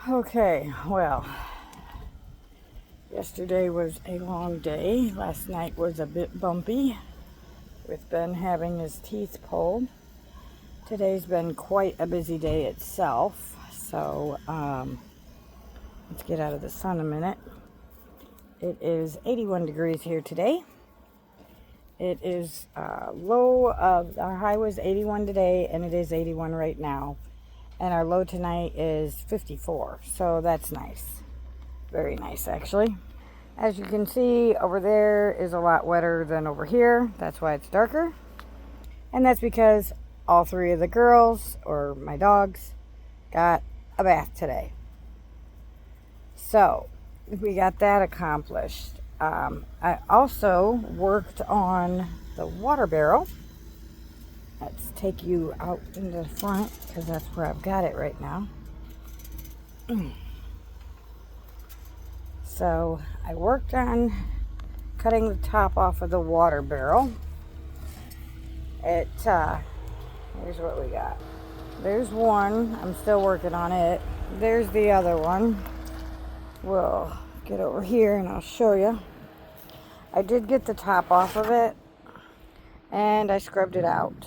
Okay, well, yesterday was a long day. Last night was a bit bumpy with Ben having his teeth pulled. Today's been quite a busy day itself, so let's get out of the sun a minute. It is 81 degrees here today. It is our high was 81 today, and it is 81 right now. And our low tonight is 54, so that's nice. Very nice, actually. As you can see, over there is a lot wetter than over here. That's why it's darker. And that's because all three of the girls, or my dogs, got a bath today. So, we got that accomplished. I also worked on the water barrel. Let's take you out into the front because that's where I've got it right now. So I worked on cutting the top off of the water barrel. Here's what we got. There's one. I'm still working on it. There's the other one. We'll get over here and I'll show you. I did get the top off of it and I scrubbed it out,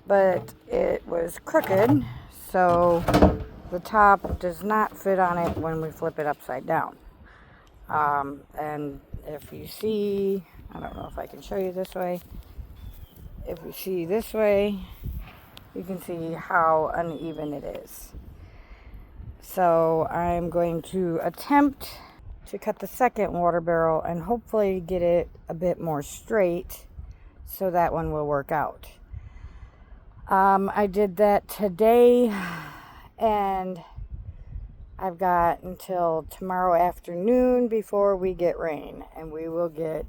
but it was crooked, so the top does not fit on it when we flip it upside down. And if you see, I don't know if I can show you this way. If you see this way, you can see how uneven it is. So I'm going to attempt to cut the second water barrel and hopefully get it a bit more straight so that one will work out. I did that today, and I've got until tomorrow afternoon before we get rain, and we will get,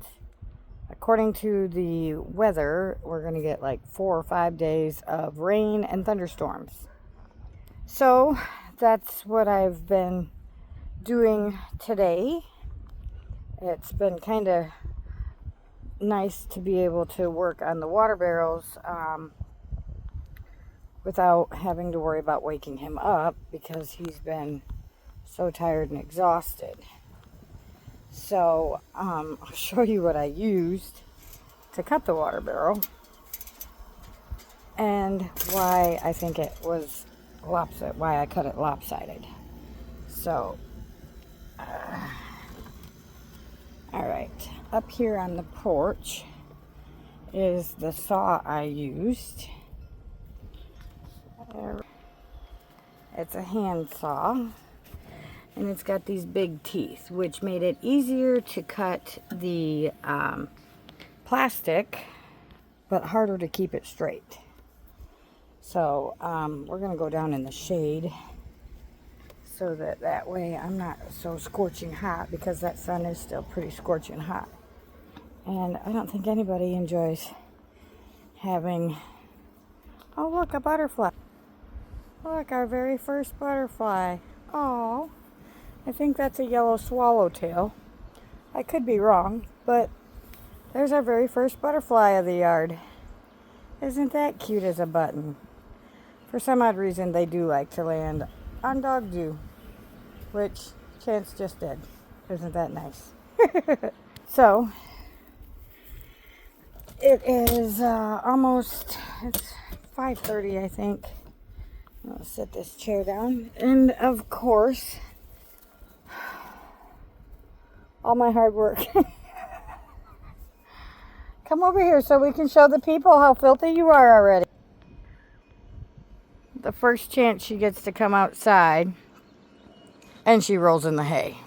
according to the weather, we're going to get like 4 or 5 days of rain and thunderstorms. So that's what I've been doing today. It's been kind of nice to be able to work on the water barrels without having to worry about waking him up because he's been so tired and exhausted. So I'll show you what I used to cut the water barrel and why I think it was lopsided, why I cut it lopsided. So all right, up here on the porch is the saw I used. It's a hand saw, and it's got these big teeth, which made it easier to cut the plastic, but harder to keep it straight. So we're going to go down in the shade so that way I'm not so scorching hot, because that sun is still pretty scorching hot. And I don't think anybody enjoys having, oh look, a butterfly. Look, our very first butterfly. Oh, I think that's a yellow swallowtail. I could be wrong, but there's our very first butterfly of the yard. Isn't that cute as a button? For some odd reason, they do like to land on dog dew, which Chance just did. Isn't that nice? So, it is it's 5:30, I think. I'll set this chair down. And of course, all my hard work. Come over here so we can show the people how filthy you are already. The first chance she gets to come outside, and she rolls in the hay.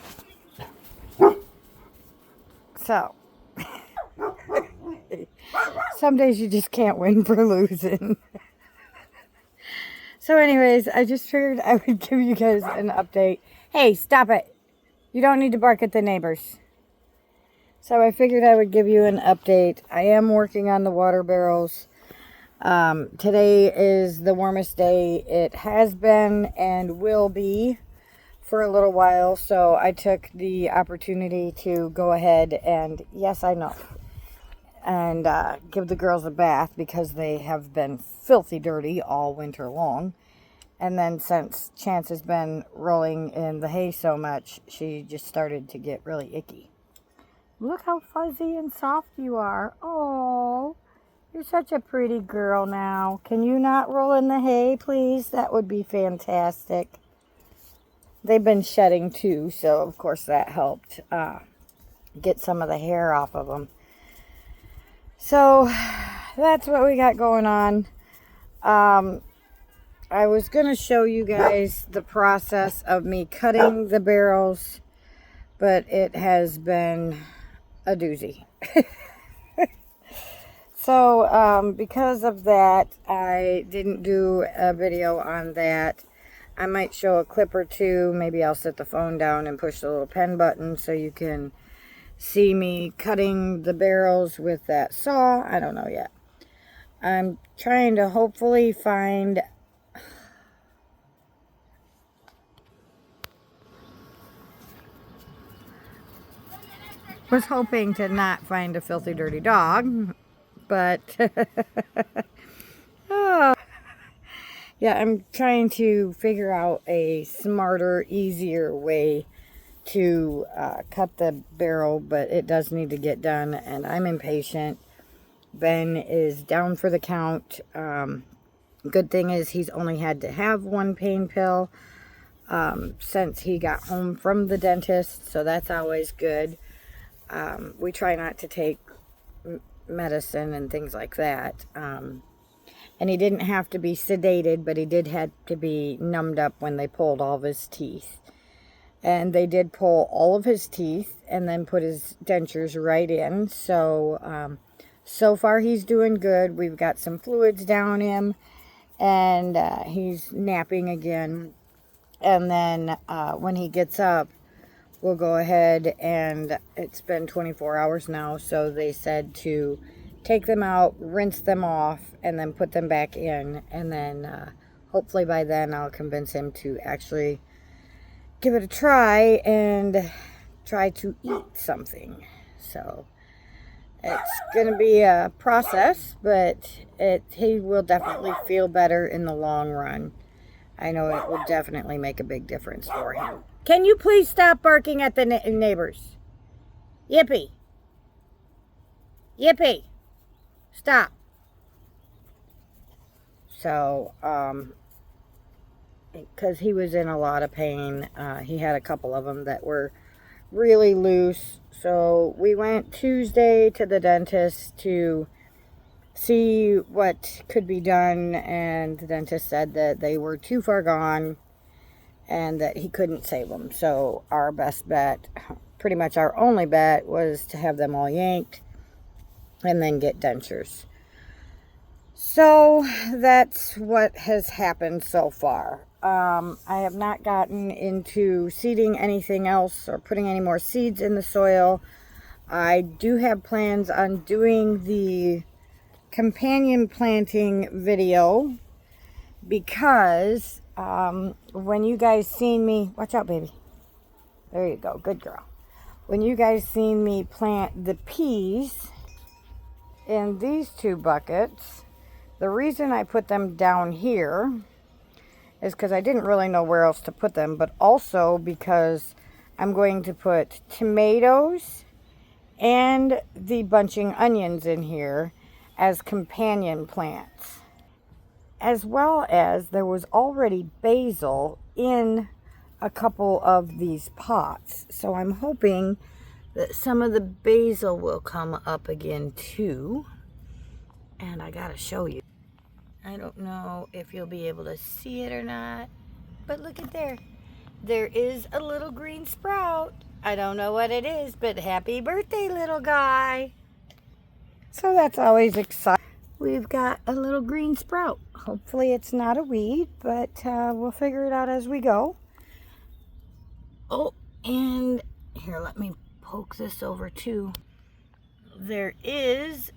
So, some days you just can't win for losing. So anyways, I just figured I would give you guys an update. Hey, stop it. You don't need to bark at the neighbors. So I figured I would give you an update. I am working on the water barrels. Today is the warmest day it has been and will be for a little while. So I took the opportunity to go ahead and, yes, I know, and give the girls a bath because they have been filthy dirty all winter long. And then since Chance has been rolling in the hay so much, she just started to get really icky. Look how fuzzy and soft you are. Oh, you're such a pretty girl now. Can you not roll in the hay, please? That would be fantastic. They've been shedding too, so of course that helped get some of the hair off of them. So that's what we got going on. I was going to show you guys the process of me cutting the barrels, but it has been a doozy. So because of that, I didn't do a video on that. I might show a clip or two. Maybe I'll set the phone down and push the little pen button so you can see me cutting the barrels with that saw. I don't know yet. I'm trying to hopefully find... Was hoping to not find a filthy, dirty dog, but oh. Yeah, I'm trying to figure out a smarter, easier way to cut the barrel, but it does need to get done, and I'm impatient. Ben is down for the count. Good thing is he's only had to have one pain pill since he got home from the dentist, so that's always good. We try not to take medicine and things like that. And he didn't have to be sedated, but he did have to be numbed up when they pulled all of his teeth. And they did pull all of his teeth and then put his dentures right in. So, so far he's doing good. We've got some fluids down him, and he's napping again. And then when he gets up, we'll go ahead, and it's been 24 hours now, so they said to take them out, rinse them off, and then put them back in, and then hopefully by then I'll convince him to actually give it a try and try to eat something. So it's going to be a process, but he will definitely feel better in the long run. I know it will definitely make a big difference for him. Can you please stop barking at the neighbors? Yippee. Yippee. Stop. So, because he was in a lot of pain. He had a couple of them that were really loose. So we went Tuesday to the dentist to see what could be done, and the dentist said that they were too far gone and that he couldn't save them. So our best bet, pretty much our only bet, was to have them all yanked and then get dentures. So that's what has happened so far. I have not gotten into seeding anything else or putting any more seeds in the soil. I do have plans on doing the companion planting video because when you guys seen me, watch out baby, there you go, good girl. When you guys seen me plant the peas in these two buckets, the reason I put them down here is because I didn't really know where else to put them, but also because I'm going to put tomatoes and the bunching onions in here as companion plants. As well as there was already basil in a couple of these pots. So I'm hoping that some of the basil will come up again too. And I gotta show you. I don't know if you'll be able to see it or not, but look at there. There is a little green sprout. I don't know what it is, but happy birthday, little guy. So that's always exciting. We've got a little green sprout. Hopefully it's not a weed, but we'll figure it out as we go. Oh, and here, let me poke this over too. There is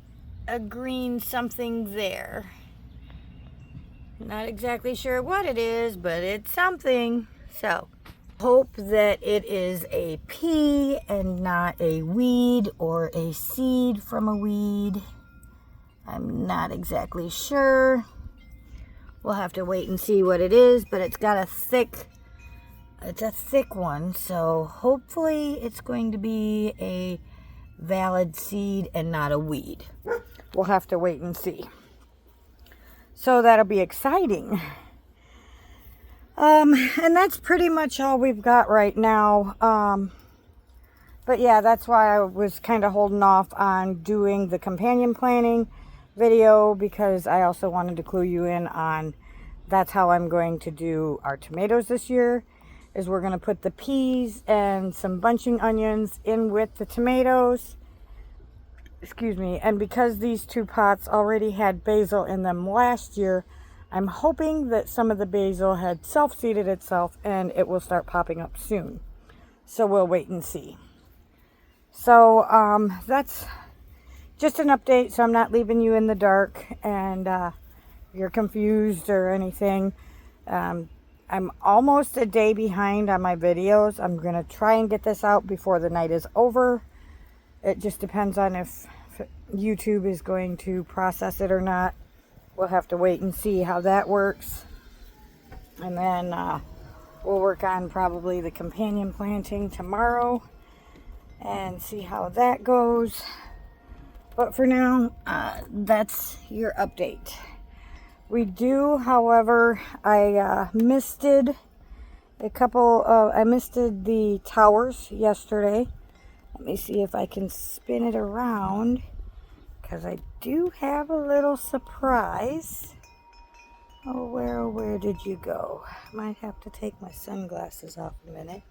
a green something there. Not exactly sure what it is, but it's something. So, hope that it is a pea and not a weed or a seed from a weed. I'm not exactly sure. We'll have to wait and see what it is, but it's got a thick one, so hopefully it's going to be a valid seed and not a weed. We'll have to wait and see. So that'll be exciting. And that's pretty much all we've got right now. But yeah, that's why I was kind of holding off on doing the companion planting video, because I also wanted to clue you in on that's how I'm going to do our tomatoes this year. Is we're going to put the peas and some bunching onions in with the tomatoes. Excuse me. And because these two pots already had basil in them last year, I'm hoping that some of the basil had self-seeded itself and it will start popping up soon. So we'll wait and see. So that's just an update, so I'm not leaving you in the dark and you're confused or anything. I'm almost a day behind on my videos. I'm going to try and get this out before the night is over. It just depends on if YouTube is going to process it or not. We'll have to wait and see how that works. And then we'll work on probably the companion planting tomorrow and see how that goes. But for now, that's your update. We do, however, I misted the towers yesterday. Let me see if I can spin it around, because I do have a little surprise. Oh, where did you go? Might have to take my sunglasses off a minute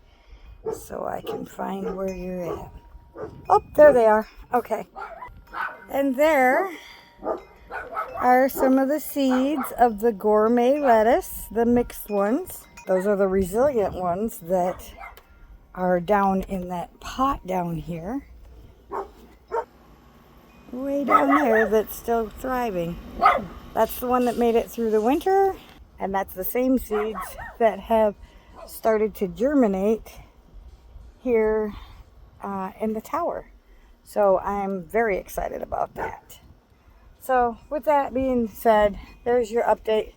so I can find where you're at. Oh, there they are. Okay. And there are some of the seeds of the gourmet lettuce, the mixed ones. Those are the resilient ones that are down in that pot down here. Way down there, that's still thriving. That's the one that made it through the winter, and that's the same seeds that have started to germinate here in the tower. So I'm very excited about that. So with that being said, there's your update.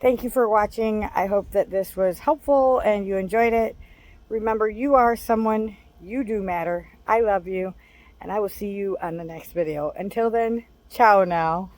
Thank you for watching. I hope that this was helpful and you enjoyed it. Remember, you are someone, you do matter. I love you, and I will see you on the next video. Until then, ciao now.